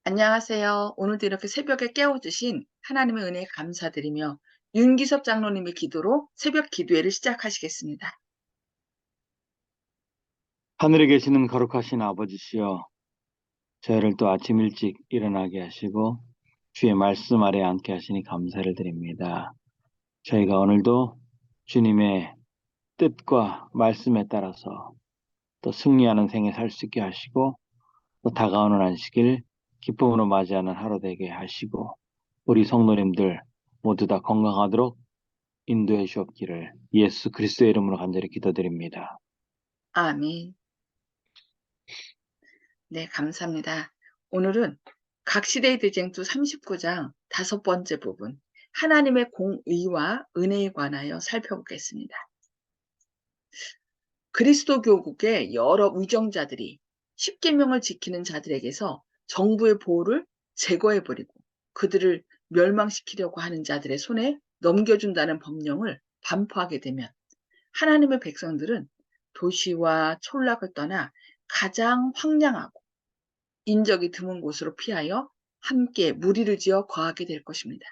안녕하세요. 오늘도 이렇게 새벽에 깨워주신 하나님의 은혜에 감사드리며 윤기섭 장로님의 기도로 새벽 기도회를 시작하시겠습니다. 하늘에 계시는 거룩하신 아버지시여, 저희를 또 아침 일찍 일어나게 하시고 주의 말씀 아래 앉게 하시니 감사를 드립니다. 저희가 오늘도 주님의 뜻과 말씀에 따라서 또 승리하는 생에 살 수 있게 하시고, 또 다가오는 안식일 기쁨으로 맞이하는 하루 되게 하시고, 우리 성도님들 모두 다 건강하도록 인도해 주옵기를 예수 그리스도의 이름으로 간절히 기도드립니다. 아멘. 네, 감사합니다. 오늘은 각시대의 대쟁투 39장 5번째 부분, 하나님의 공의와 은혜에 관하여 살펴보겠습니다. 그리스도 교국의 여러 위정자들이 십계명을 지키는 자들에게서 정부의 보호를 제거해버리고 그들을 멸망시키려고 하는 자들의 손에 넘겨준다는 법령을 반포하게 되면 하나님의 백성들은 도시와 촌락을 떠나 가장 황량하고 인적이 드문 곳으로 피하여 함께 무리를 지어 거하게 될 것입니다.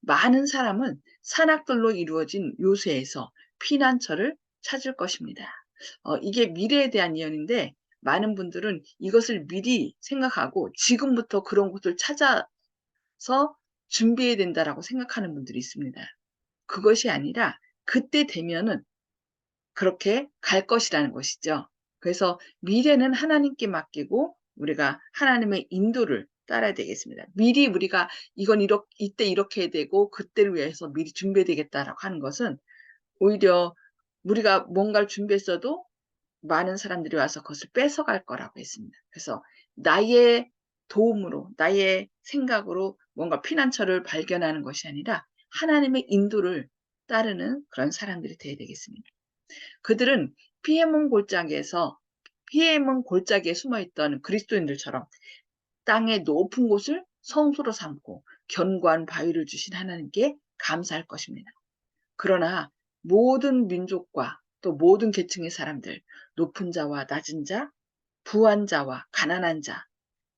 많은 사람은 산악들로 이루어진 요새에서 피난처를 찾을 것입니다. 이게 미래에 대한 예언인데 많은 분들은 이것을 미리 생각하고 지금부터 그런 곳을 찾아서 준비해야 된다라고 생각하는 분들이 있습니다. 그것이 아니라 그때 되면은 그렇게 갈 것이라는 것이죠. 그래서 미래는 하나님께 맡기고 우리가 하나님의 인도를 따라야 되겠습니다. 미리 우리가 이건 이때 이렇게 해야 되고 그때를 위해서 미리 준비해야 되겠다라고 하는 것은 오히려 우리가 뭔가를 준비했어도 많은 사람들이 와서 그것을 뺏어갈 거라고 했습니다. 그래서 나의 도움으로, 나의 생각으로 뭔가 피난처를 발견하는 것이 아니라 하나님의 인도를 따르는 그런 사람들이 되어야 되겠습니다. 그들은 피해문 골짜기에 숨어있던 그리스도인들처럼 땅의 높은 곳을 성소로 삼고 견고한 바위를 주신 하나님께 감사할 것입니다. 그러나 모든 민족과 또 모든 계층의 사람들, 높은 자와 낮은 자, 부한 자와 가난한 자,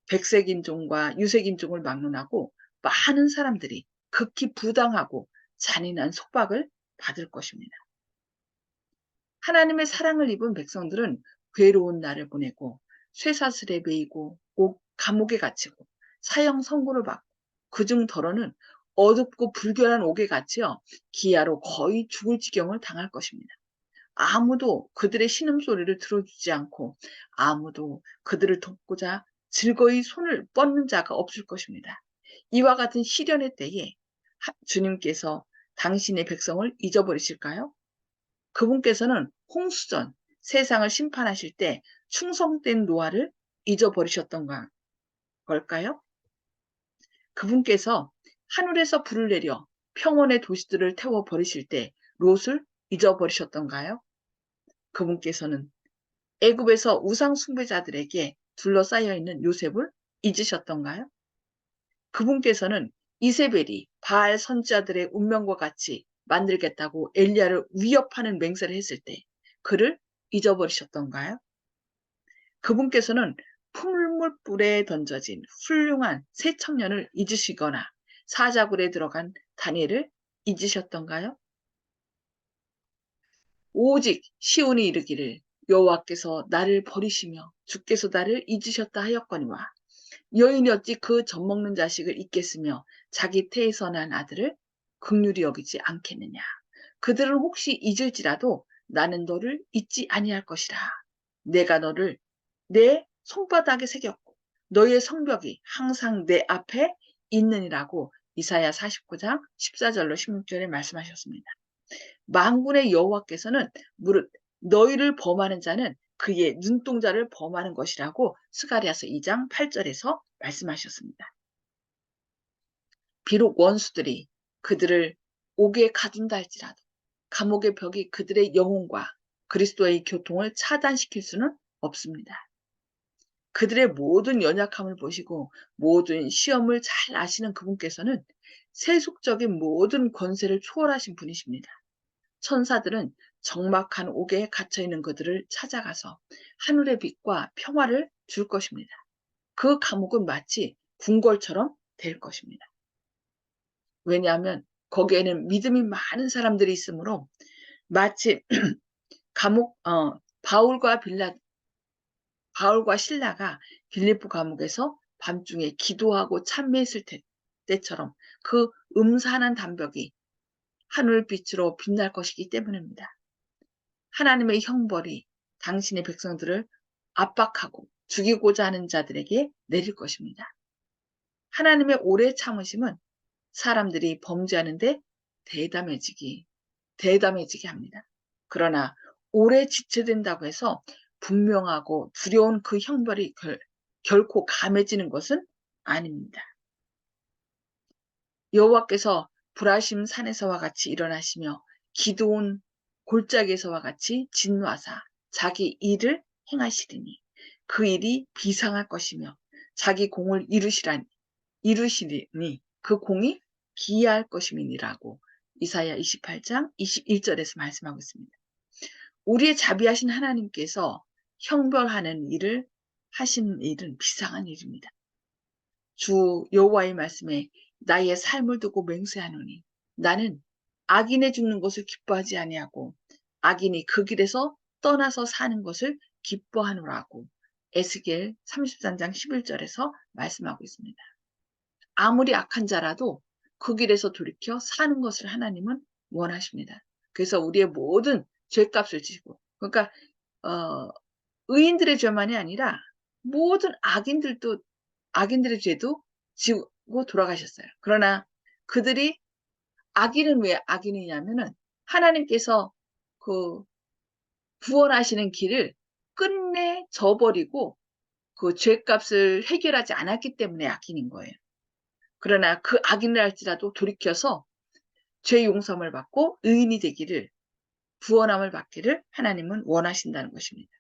백색인종과 유색인종을 막론하고 많은 사람들이 극히 부당하고 잔인한 속박을 받을 것입니다. 하나님의 사랑을 입은 백성들은 괴로운 날을 보내고 쇠사슬에 매이고 감옥에 갇히고 사형 선고를 받고 그중 더러는 어둡고 불결한 옥에 갇혀 기아로 거의 죽을 지경을 당할 것입니다. 아무도 그들의 신음소리를 들어주지 않고 아무도 그들을 돕고자 즐거이 손을 뻗는 자가 없을 것입니다. 이와 같은 시련의 때에 주님께서 당신의 백성을 잊어버리실까요? 그분께서는 홍수전 세상을 심판하실 때 충성된 노아를 잊어버리셨던 걸까요? 그분께서 하늘에서 불을 내려 평원의 도시들을 태워버리실 때 롯을 잊어버리셨던가요? 그분께서는 애굽에서 우상 숭배자들에게 둘러싸여 있는 요셉을 잊으셨던가요? 그분께서는 이세벨이 바알 선지자들의 운명과 같이 만들겠다고 엘리야를 위협하는 맹세를 했을 때 그를 잊어버리셨던가요? 그분께서는 풀물불에 던져진 훌륭한 새 청년을 잊으시거나 사자굴에 들어간 다니엘을 잊으셨던가요? 오직 시온이 이르기를 여호와께서 나를 버리시며 주께서 나를 잊으셨다 하였거니와 여인이 어찌 그 젖먹는 자식을 잊겠으며 자기 태에서 난 아들을 긍휼히 여기지 않겠느냐. 그들은 혹시 잊을지라도 나는 너를 잊지 아니할 것이라. 내가 너를 내 손바닥에 새겼고 너의 성벽이 항상 내 앞에 있느니라고 이사야 49장 14절로 16절에 말씀하셨습니다. 만군의 여호와께서는 무릇 너희를 범하는 자는 그의 눈동자를 범하는 것이라고 스가랴서 2장 8절에서 말씀하셨습니다. 비록 원수들이 그들을 옥에 가둔다 할지라도 감옥의 벽이 그들의 영혼과 그리스도의 교통을 차단시킬 수는 없습니다. 그들의 모든 연약함을 보시고 모든 시험을 잘 아시는 그분께서는 세속적인 모든 권세를 초월하신 분이십니다. 천사들은 적막한 옥에 갇혀있는 그들을 찾아가서 하늘의 빛과 평화를 줄 것입니다. 그 감옥은 마치 궁궐처럼 될 것입니다. 왜냐하면 거기에는 믿음이 많은 사람들이 있으므로 마치 바울과 실라가 빌립보 감옥에서 밤중에 기도하고 참회했을 때처럼 그 음산한 담벽이 하늘빛으로 빛날 것이기 때문입니다. 하나님의 형벌이 당신의 백성들을 압박하고 죽이고자 하는 자들에게 내릴 것입니다. 하나님의 오래 참으심은 사람들이 범죄하는데 대담해지게 합니다. 그러나 오래 지체된다고 해서 분명하고 두려운 그 형벌이 결코 감해지는 것은 아닙니다. 여호와께서 브라심 산에서와 같이 일어나시며 기드온 골짜기에서와 같이 진노하사 자기 일을 행하시리니 그 일이 비상할 것이며 자기 공을 이루시리니 그 공이 기이할 것임이니라고 이사야 28장 21절에서 말씀하고 있습니다. 우리의 자비하신 하나님께서 형벌하는 일을 하시는 일은 비상한 일입니다. 주 여호와의 말씀에 나의 삶을 두고 맹세하노니 나는 악인의 죽는 것을 기뻐하지 아니하고 악인이 그 길에서 떠나서 사는 것을 기뻐하노라고 에스겔 33장 11절에서 말씀하고 있습니다. 아무리 악한 자라도 그 길에서 돌이켜 사는 것을 하나님은 원하십니다. 그래서 우리의 모든 죄값을 지고, 그러니까 의인들의 죄만이 아니라 모든 악인들의 죄도 지고 돌아가셨어요. 그러나 그들이 악인은 왜 악인이냐면은 하나님께서 그 구원하시는 길을 끝내 저버리고 그 죄값을 해결하지 않았기 때문에 악인인 거예요. 그러나 그 악인을 할지라도 돌이켜서 죄 용서함을 받고 의인이 되기를, 구원함을 받기를 하나님은 원하신다는 것입니다.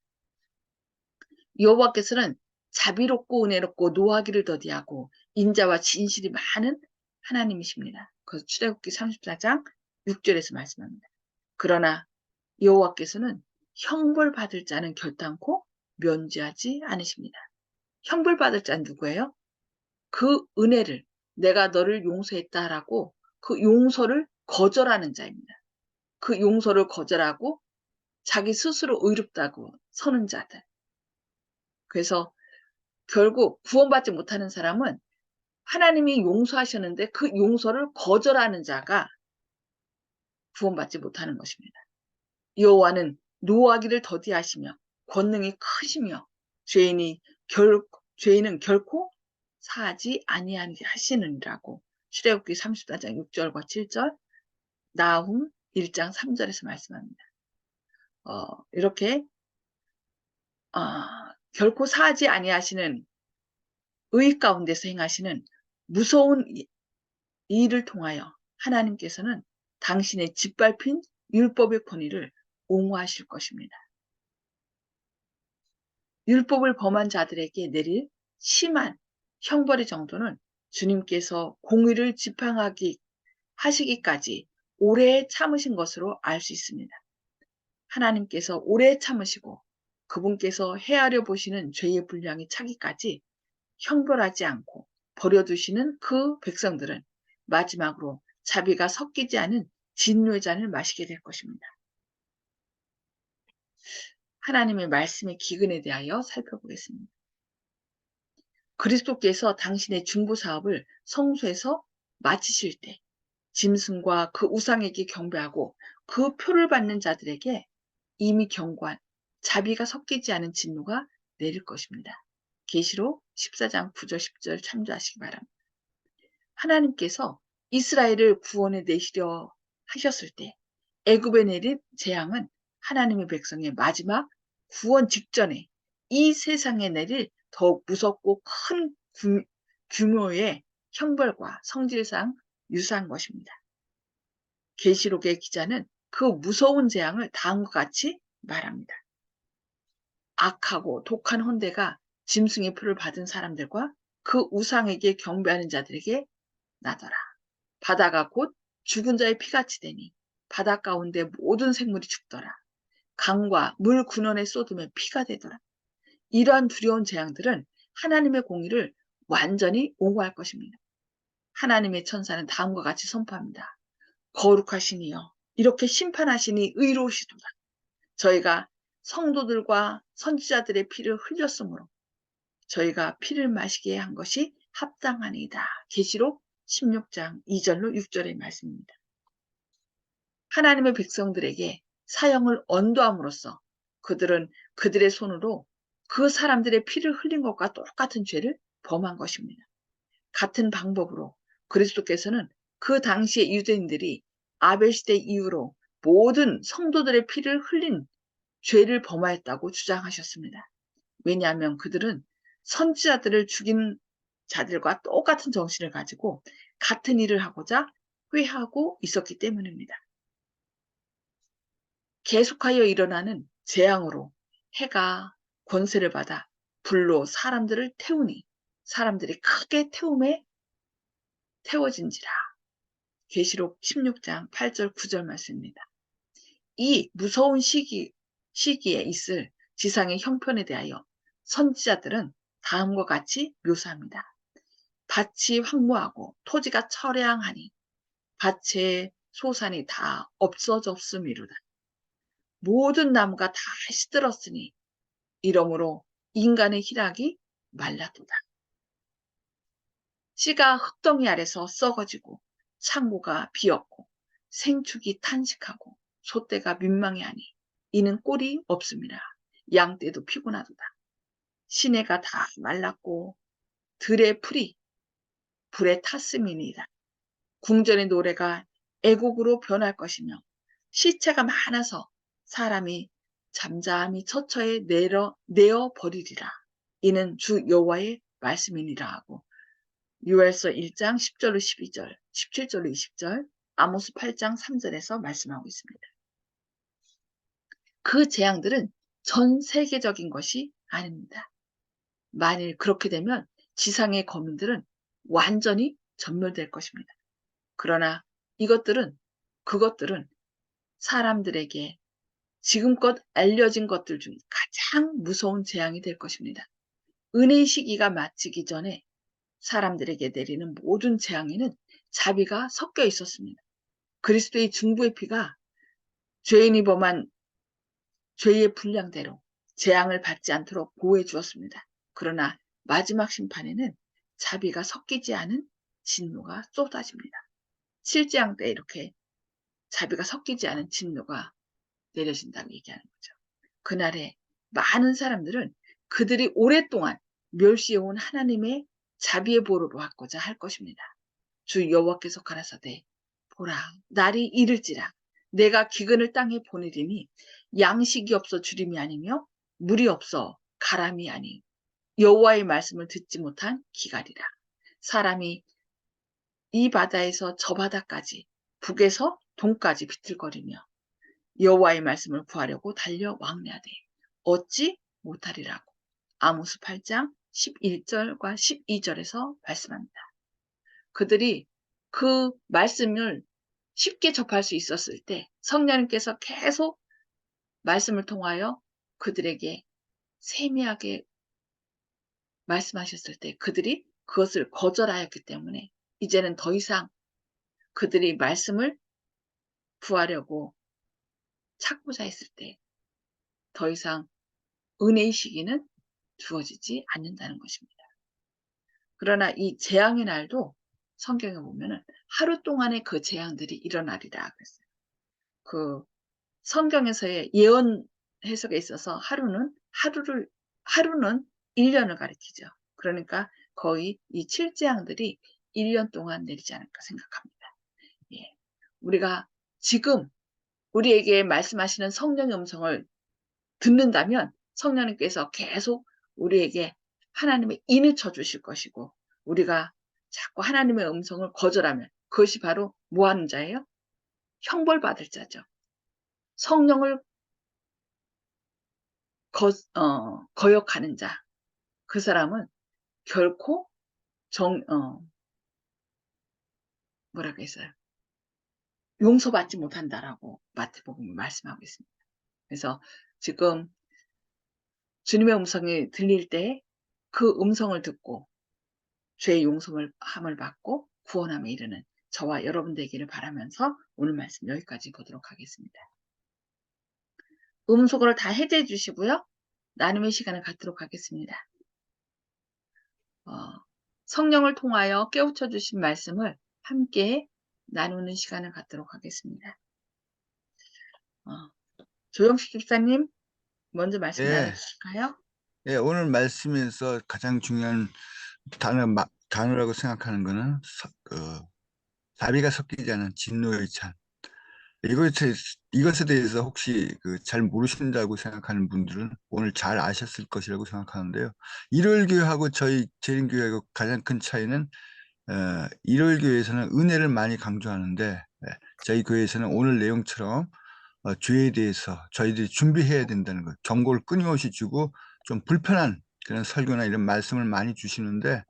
여호와께서는 자비롭고 은혜롭고 노하기를 더디하고 인자와 진실이 많은 하나님이십니다. 그래서 출애굽기 34장 6절에서 말씀합니다. 그러나 여호와께서는 형벌 받을 자는 결단코 면제하지 않으십니다. 형벌 받을 자는 누구예요? 그 은혜를, 내가 너를 용서했다라고 그 용서를 거절하는 자입니다. 그 용서를 거절하고 자기 스스로 의롭다고 서는 자들. 그래서 결국 구원받지 못하는 사람은 하나님이 용서하셨는데 그 용서를 거절하는 자가 구원받지 못하는 것입니다. 여호와는 노하기를 더디하시며 권능이 크시며 죄인은 결코 사하지 아니하시느니라고 출애굽기 34장 6절과 7절, 나훔 1장 3절에서 말씀합니다. 이렇게 결코 사하지 아니하시는 의 가운데서 행하시는 무서운 일을 통하여 하나님께서는 당신의 짓밟힌 율법의 권위를 옹호하실 것입니다. 율법을 범한 자들에게 내릴 심한 형벌의 정도는 주님께서 공의를 하시기까지 오래 참으신 것으로 알 수 있습니다. 하나님께서 오래 참으시고 그분께서 헤아려 보시는 죄의 분량이 차기까지 형벌하지 않고 버려두시는 그 백성들은 마지막으로 자비가 섞이지 않은 진노의 잔을 마시게 될 것입니다. 하나님의 말씀의 기근에 대하여 살펴보겠습니다. 그리스도께서 당신의 중보 사업을 성소에서 마치실 때 짐승과 그 우상에게 경배하고 그 표를 받는 자들에게 이미 경고한 자비가 섞이지 않은 진노가 내릴 것입니다. 계시록 14장 9절 10절 참조하시기 바랍니다. 하나님께서 이스라엘을 구원해 내시려 하셨을 때 애굽에 내린 재앙은 하나님의 백성의 마지막 구원 직전에 이 세상에 내릴 더욱 무섭고 큰 규모의 형벌과 성질상 유사한 것입니다. 계시록의 기자는 그 무서운 재앙을 다음과 같이 말합니다. 악하고 독한 혼대가 짐승의 표를 받은 사람들과 그 우상에게 경배하는 자들에게 나더라. 바다가 곧 죽은 자의 피같이 되니 바다 가운데 모든 생물이 죽더라. 강과 물 근원에 쏟으면 피가 되더라. 이러한 두려운 재앙들은 하나님의 공의를 완전히 옹호할 것입니다. 하나님의 천사는 다음과 같이 선포합니다. 거룩하시니여 이렇게 심판하시니 의로우시도다. 저희가 성도들과 선지자들의 피를 흘렸으므로 저희가 피를 마시게 한 것이 합당하니이다. 계시록 16장 2절로 6절의 말씀입니다. 하나님의 백성들에게 사형을 언도함으로써 그들은 그들의 손으로 그 사람들의 피를 흘린 것과 똑같은 죄를 범한 것입니다. 같은 방법으로 그리스도께서는 그 당시의 유대인들이 아벨 시대 이후로 모든 성도들의 피를 흘린 죄를 범하였다고 주장하셨습니다. 왜냐하면 그들은 선지자들을 죽인 자들과 똑같은 정신을 가지고 같은 일을 하고자 회하고 있었기 때문입니다. 계속하여 일어나는 재앙으로 해가 권세를 받아 불로 사람들을 태우니 사람들이 크게 태워진지라. 계시록 16장 8절 9절 말씀입니다. 이 무서운 시기에 있을 지상의 형편에 대하여 선지자들은 다음과 같이 묘사합니다. 밭이 황무하고 토지가 처량하니 밭의 소산이 다 없어졌음이로다. 모든 나무가 다 시들었으니 이러므로 인간의 희락이 말라도다. 씨가 흙덩이 아래서 썩어지고 창고가 비었고 생축이 탄식하고 소떼가 민망해하니 이는 꼴이 없습니다. 양떼도 피곤하도다. 시내가 다 말랐고 들의 풀이 불에 탔음이니이다. 궁전의 노래가 애곡으로 변할 것이며 시체가 많아서 사람이 잠잠히 처처에 내어 버리리라. 이는 주 여호와의 말씀이니라 하고 요엘서 1장 10절로 12절, 17절로 20절, 아모스 8장 3절에서 말씀하고 있습니다. 그 재앙들은 전 세계적인 것이 아닙니다. 만일 그렇게 되면 지상의 거민들은 완전히 전멸될 것입니다. 그러나 그것들은 사람들에게 지금껏 알려진 것들 중 가장 무서운 재앙이 될 것입니다. 은혜의 시기가 마치기 전에 사람들에게 내리는 모든 재앙에는 자비가 섞여 있었습니다. 그리스도의 중보의 피가 죄인이 범한 죄의 분량대로 재앙을 받지 않도록 보호해 주었습니다. 그러나 마지막 심판에는 자비가 섞이지 않은 진노가 쏟아집니다. 7재앙 때 이렇게 자비가 섞이지 않은 진노가 내려진다고 얘기하는 거죠. 그날에 많은 사람들은 그들이 오랫동안 멸시해온 하나님의 자비의 보를 받고자 할 것입니다. 주 여호와께서 가라사대 보라 날이 이를지라 내가 기근을 땅에 보내리니 양식이 없어 주림이 아니며 물이 없어 가람이 아니 여호와의 말씀을 듣지 못한 기갈이라. 사람이 이 바다에서 저 바다까지 북에서 동까지 비틀거리며 여호와의 말씀을 구하려고 달려 왕래하되 얻지 못하리라고. 아모스 8장 11절과 12절에서 말씀합니다. 그들이 그 말씀을 쉽게 접할 수 있었을 때 성령님께서 계속 말씀을 통하여 그들에게 세미하게 말씀하셨을 때 그들이 그것을 거절하였기 때문에 이제는 더 이상 그들이 말씀을 구하려고 찾고자 했을 때 더 이상 은혜의 시기는 주어지지 않는다는 것입니다. 그러나 이 재앙의 날도 성경에 보면은 하루 동안의 그 재앙들이 일어나리라 그랬어요. 그 성경에서의 예언 해석에 있어서 하루는 1년을 가리키죠. 그러니까 거의 이 7재앙들이 1년 동안 내리지 않을까 생각합니다. 예. 우리가 지금 우리에게 말씀하시는 성령의 음성을 듣는다면 성령님께서 계속 우리에게 하나님의 인을 쳐주실 것이고 우리가 자꾸 하나님의 음성을 거절하면 그것이 바로 뭐 하는 자예요? 형벌받을 자죠. 성령을 거역하는 자. 그 사람은 결코 뭐라고 했어요? 용서받지 못한다라고 마태복음이 말씀하고 있습니다. 그래서 지금 주님의 음성이 들릴 때 그 음성을 듣고 죄의 용서함을 받고 구원함에 이르는 저와 여러분 되기를 바라면서 오늘 말씀 여기까지 보도록 하겠습니다. 음소거를 다 해제해 주시고요. 나눔의 시간을 갖도록 하겠습니다. 성령을 통하여 깨우쳐 주신 말씀을 함께 나누는 시간을 갖도록 하겠습니다. 조영식 집사님 먼저 말씀 예, 나눠주실까요? 예, 오늘 말씀에서 가장 중요한 단어라고 생각하는 거는 자비가 섞이지 않은 진노의 찬. 이것에 대해서 혹시 잘 모르신다고 생각하는 분들은 오늘 잘 아셨을 것이라고 생각하는데요. 일월교회하고 저희 재림교회하고 가장 큰 차이는 일월교회에서는 은혜를 많이 강조하는데 저희 교회에서는 오늘 내용처럼 죄에 대해서 저희들이 준비해야 된다는 것, 경고를 끊임없이 주고 좀 불편한 그런 설교나 이런 말씀을 많이 주시는데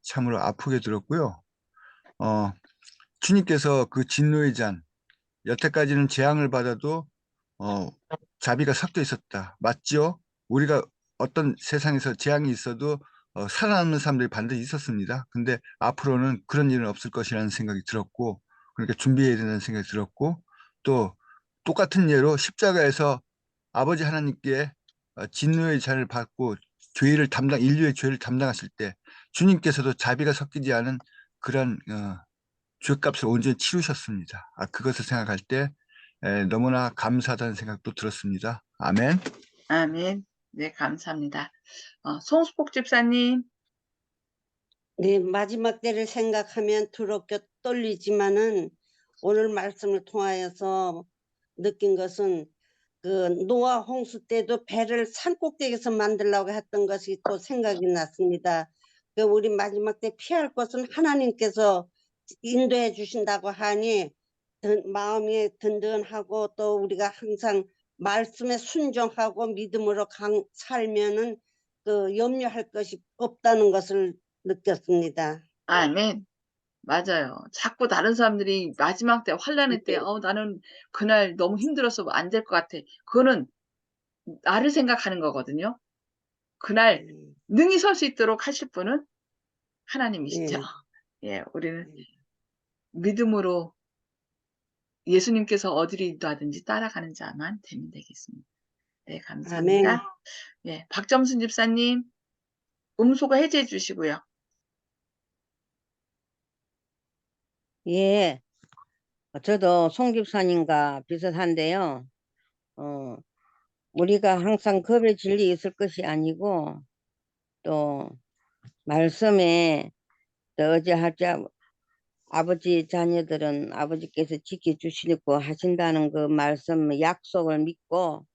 참으로 아프게 들었고요. 주님께서 그 진노의 잔, 여태까지는 재앙을 받아도 자비가 섞여 있었다. 맞죠? 우리가 어떤 세상에서 재앙이 있어도 살아남는 사람들이 반드시 있었습니다. 근데 앞으로는 그런 일은 없을 것이라는 생각이 들었고, 그러니까 준비해야 된다는 생각이 들었고, 또 똑같은 예로 십자가에서 아버지 하나님께 진노의 잔을 받고 인류의 죄를 담당하실 때 주님께서도 자비가 섞이지 않은 그런 죄값을 온전히 치르셨습니다. 그것을 생각할 때 너무나 감사하다는 생각도 들었습니다. 아멘. 아멘. 네, 감사합니다. 송수복 집사님. 네, 마지막 때를 생각하면 두렵게 떨리지만은 오늘 말씀을 통하여서 느낀 것은 노아 홍수 때도 배를 산꼭대기에서 만들려고 했던 것이 또 생각이 났습니다. 우리 마지막 때 피할 것은 하나님께서 인도해 주신다고 하니 마음이 든든하고 또 우리가 항상 말씀에 순종하고 믿음으로 살면은 염려할 것이 없다는 것을 느꼈습니다. 아멘. 맞아요. 자꾸 다른 사람들이 마지막 때 환란의 때 나는 그날 너무 힘들어서 안 될 것 같아. 그거는 나를 생각하는 거거든요. 그날 능히 설 수 있도록 하실 분은 하나님이시죠. 예, 우리는 믿음으로 예수님께서 어디를 인도하든지 따라가는 자만 되면 되겠습니다. 네, 감사합니다. 아멘. 예, 박점순 집사님, 음소거 해제해 주시고요. 예, 저도 송 집사님과 비슷한데요. 우리가 항상 겁의 진리 있을 것이 아니고 또 말씀에 또 어찌할자 아버지 자녀들은 아버지께서 지켜주시고 하신다는 그 말씀 약속을 믿고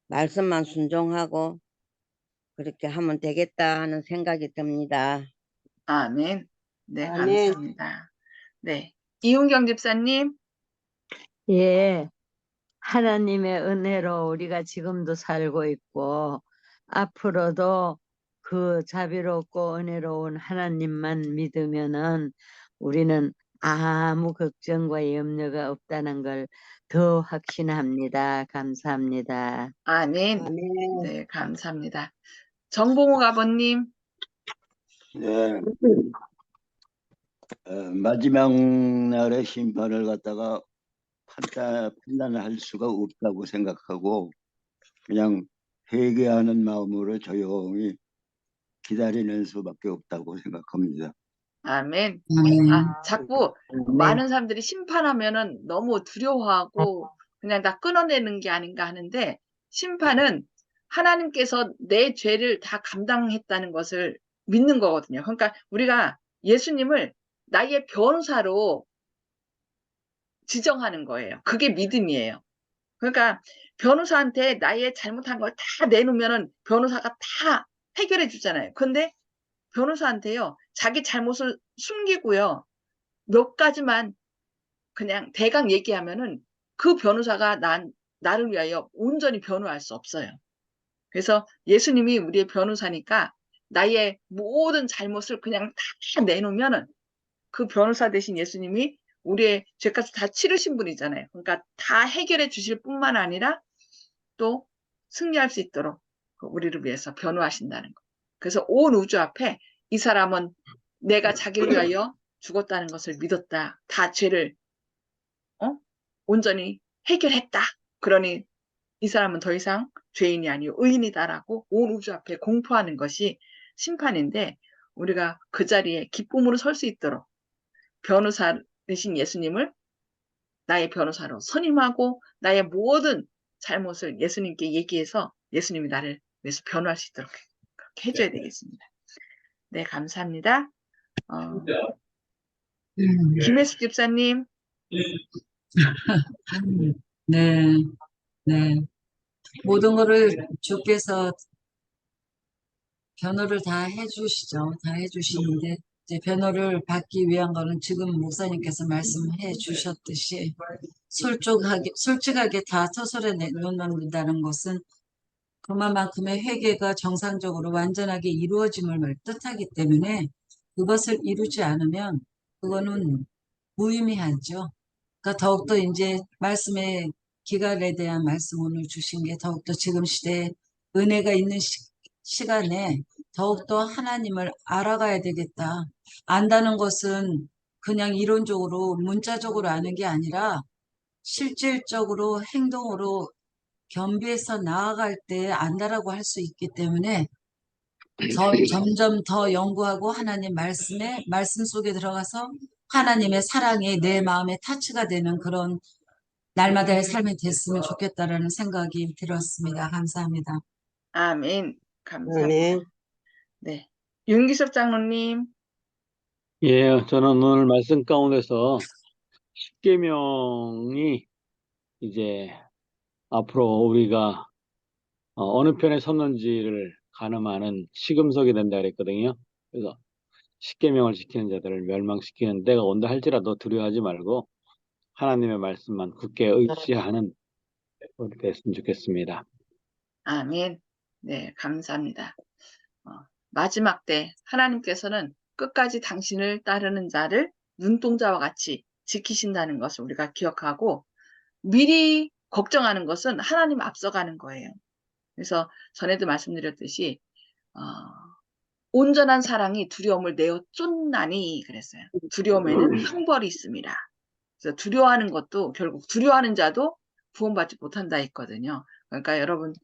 말씀만 순종하고 그렇게 하면 되겠다 하는 생각이 듭니다. 아멘. 네, 아멘. 감사합니다. 네, 이은경 집사님. 예, 하나님의 은혜로 우리가 지금도 살고 있고 앞으로도 그 자비롭고 은혜로운 하나님만 믿으면은 우리는 아무 걱정과 염려가 없다는 걸 더 확신합니다. 감사합니다. 아멘. 아멘. 네, 감사합니다. 정봉욱 아버님. 네, 마지막 날의 심판을 갖다가 판단할 수가 없다고 생각하고 그냥 회개하는 마음으로 조용히 기다리는 수밖에 없다고 생각합니다. 아멘. 아멘. 자꾸 많은 사람들이 심판하면은 너무 두려워하고 그냥 다 끊어내는 게 아닌가 하는데 심판은 하나님께서 내 죄를 다 감당했다는 것을 믿는 거거든요. 그러니까 우리가 예수님을 나의 변호사로 지정하는 거예요. 그게 믿음이에요. 그러니까 변호사한테 나의 잘못한 걸 다 내놓으면은 변호사가 다 해결해 주잖아요. 근데 변호사한테요, 자기 잘못을 숨기고요, 몇 가지만 그냥 대강 얘기하면은 그 변호사가 나를 위하여 온전히 변호할 수 없어요. 그래서 예수님이 우리의 변호사니까 나의 모든 잘못을 그냥 다 내놓으면은 그 변호사 대신 예수님이 우리의 죄값을 다 치르신 분이잖아요. 그러니까 다 해결해 주실 뿐만 아니라 또 승리할 수 있도록 우리를 위해서 변호하신다는 거. 그래서 온 우주 앞에 이 사람은 내가 자기를 위하여 죽었다는 것을 믿었다. 다 죄를 온전히 해결했다. 그러니 이 사람은 더 이상 죄인이 아니요 의인이다라고 온 우주 앞에 공포하는 것이 심판인데 우리가 그 자리에 기쁨으로 설 수 있도록 변호사 되신 예수님을 나의 변호사로 선임하고 나의 모든 잘못을 예수님께 얘기해서 예수님이 나를 위해서 변호할 수 있도록 그렇게 해줘야 되겠습니다. 네, 감사합니다. 김혜숙 집사님. 네, 네. 모든 거를 주께서 변호를 다 해주시죠. 다 해주시는데, 이제 변호를 받기 위한 거는 지금 목사님께서 말씀해 주셨듯이 솔직하게 다 서술해 놓는다는 것은 그만큼의 회개가 정상적으로 완전하게 이루어짐을 뜻하기 때문에 그것을 이루지 않으면 그거는 무의미하죠. 그러니까 더욱더 이제 말씀의 기갈에 대한 말씀 오늘 주신 게 더욱더 지금 시대에 은혜가 있는 시간에 더욱더 하나님을 알아가야 되겠다. 안다는 것은 그냥 이론적으로 문자적으로 아는 게 아니라 실질적으로 행동으로 겸비해서 나아갈 때 안다라고 할 수 있기 때문에 점점 더 연구하고 하나님 말씀 속에 들어가서 하나님의 사랑이 내 마음에 타치가 되는 그런 날마다의 삶이 됐으면 좋겠다라는 생각이 들었습니다. 감사합니다. 아멘. 감사합니다. 아멘. 네. 윤기섭 장로님. 예, 저는 오늘 말씀 가운데서 십계명이 이제 앞으로 우리가 어느 편에 섰는지를 가늠하는 시금석이 된다 그랬거든요. 그래서 십계명을 지키는 자들을 멸망시키는 때가 온다 할지라도 두려워하지 말고 하나님의 말씀만 굳게 의지하는 우리 됐으면 좋겠습니다. 아멘. 네, 감사합니다. 마지막 때 하나님께서는 끝까지 당신을 따르는 자를 눈동자와 같이 지키신다는 것을 우리가 기억하고 미리 걱정하는 것은 하나님 앞서가는 거예요. 그래서 전에도 말씀드렸듯이 온전한 사랑이 두려움을 내어 쫓나니 그랬어요. 두려움에는 형벌이 있습니다. 그래서 두려워하는 것도 결국 두려워하는 자도 구원받지 못한다 했거든요. 그러니까 여러분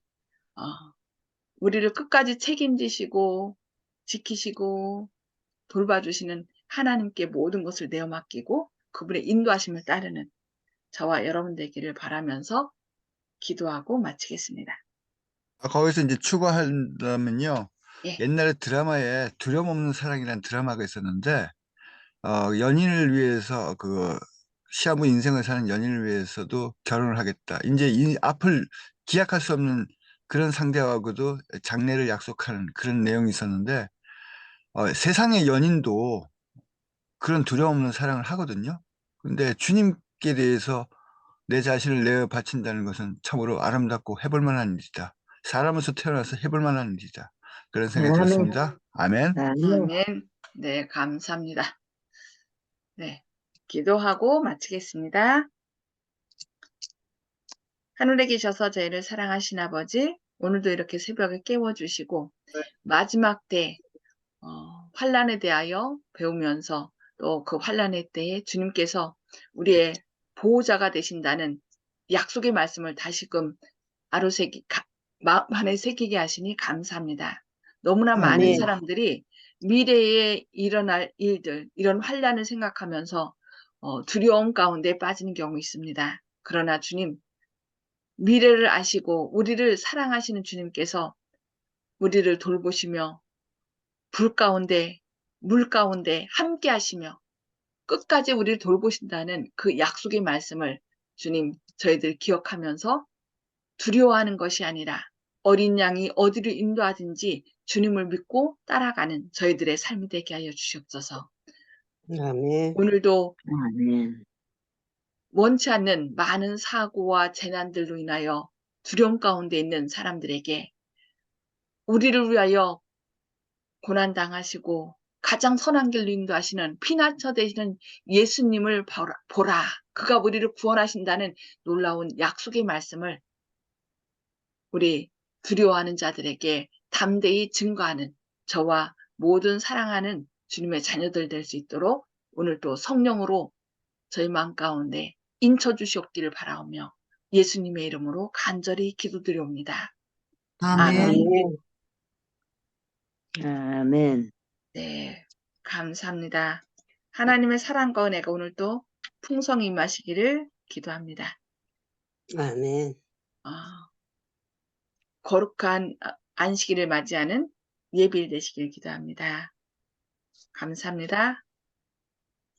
우리를 끝까지 책임지시고 지키시고 돌봐주시는 하나님께 모든 것을 내어 맡기고 그분의 인도하심을 따르는 저와 여러분 되기를 바라면서 기도하고 마치겠습니다. 거기서 이제 추가하려면요. 예. 옛날에 드라마에 두려움 없는 사랑이라는 드라마가 있었는데 연인을 위해서 시아부 인생을 사는 연인을 위해서도 결혼을 하겠다. 이제 이 앞을 기약할 수 없는 그런 상대하고도 장례를 약속하는 그런 내용이 있었는데 세상의 연인도 그런 두려움 없는 사랑을 하거든요. 근데 주님께 대해서 내 자신을 내어 바친다는 것은 참으로 아름답고 해볼 만한 일이다. 사람으로서 태어나서 해볼 만한 일이다. 그런 생각이 아멘. 들었습니다. 아멘. 아멘. 네, 감사합니다. 네, 기도하고 마치겠습니다. 하늘에 계셔서 저희를 사랑하신 아버지, 오늘도 이렇게 새벽에 깨워주시고 마지막 때 환란에 대하여 배우면서 또 그 환란의 때에 주님께서 우리의 보호자가 되신다는 약속의 말씀을 다시금 마음 안에 새기게 하시니 감사합니다. 너무나 많은 아멘. 사람들이 미래에 일어날 일들, 이런 환란을 생각하면서 두려움 가운데 빠지는 경우 있습니다. 그러나 주님, 미래를 아시고 우리를 사랑하시는 주님께서 우리를 돌보시며 불 가운데, 물 가운데 함께 하시며 끝까지 우리를 돌보신다는 그 약속의 말씀을 주님, 저희들 기억하면서 두려워하는 것이 아니라 어린 양이 어디로 인도하든지 주님을 믿고 따라가는 저희들의 삶이 되게 하여 주시옵소서. 아멘. 오늘도 아멘. 원치 않는 많은 사고와 재난들로 인하여 두려움 가운데 있는 사람들에게 우리를 위하여 고난당하시고 가장 선한 길로 인도하시는 피난처 되시는 예수님을 보라. 그가 우리를 구원하신다는 놀라운 약속의 말씀을 우리 두려워하는 자들에게 담대히 증거하는 저와 모든 사랑하는 주님의 자녀들 될 수 있도록 오늘 또 성령으로 저희 마음 가운데 인쳐 주시옵기를 바라오며 예수님의 이름으로 간절히 기도드리옵니다. 아멘. 아멘. 네, 감사합니다. 하나님의 사랑과 은혜가 오늘 또 풍성히 임하시기를 기도합니다. 아멘. 거룩한 안식일을 맞이하는 예비일 되시길 기도합니다. 감사합니다.